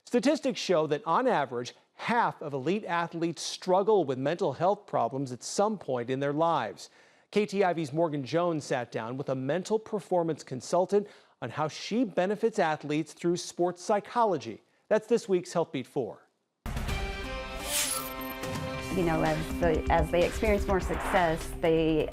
Statistics show that on average, half of elite athletes struggle with mental health problems at some point in their lives. KTIV's Morgan Jones sat down with a mental performance consultant on how she benefits athletes through sports psychology. That's this week's Healthbeat 4. You know, as they experience more success, they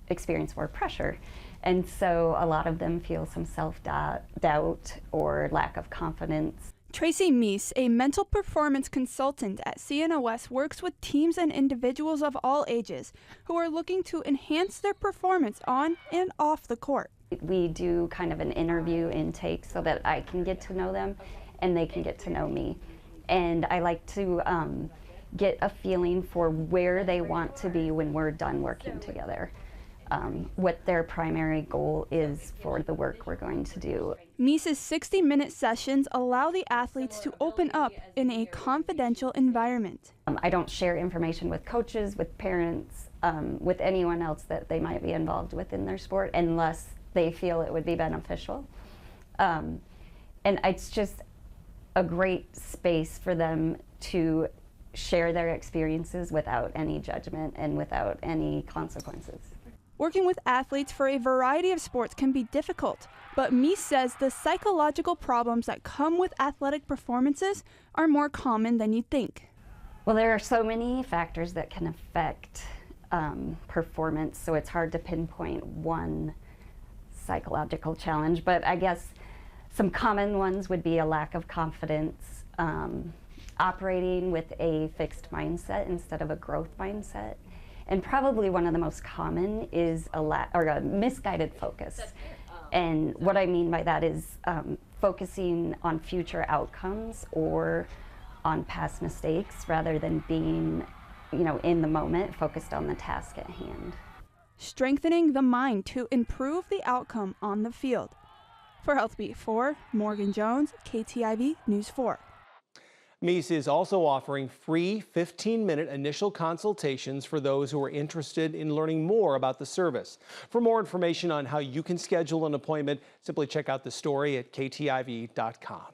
experience more pressure. And so a lot of them feel some self-doubt or lack of confidence. Tracy Meese, a mental performance consultant at CNOS, works with teams and individuals of all ages who are looking to enhance their performance on and off the court. We do kind of an interview intake so that I can get to know them and they can get to know me. And I like to get a feeling for where they want to be when we're done working together. What their primary goal is for the work we're going to do. Meese's 60-minute sessions allow the athletes to open up in a confidential environment. I don't share information with coaches, with parents, with anyone else that they might be involved with in their sport unless they feel it would be beneficial. And it's just a great space for them to share their experiences without any judgment and without any consequences. Working with athletes for a variety of sports can be difficult, but Meese says the psychological problems that come with athletic performances are more common than you'd think. Well, there are so many factors that can affect performance, so it's hard to pinpoint one psychological challenge, but I guess some common ones would be a lack of confidence, operating with a fixed mindset instead of a growth mindset. And probably one of the most common is a misguided focus. And what I mean by that is focusing on future outcomes or on past mistakes rather than being, in the moment, focused on the task at hand. Strengthening the mind to improve the outcome on the field. For Healthbeat 4, Morgan Jones, KTIV News 4. Meese is also offering free 15-minute initial consultations for those who are interested in learning more about the service. For more information on how you can schedule an appointment, simply check out the story at ktiv.com.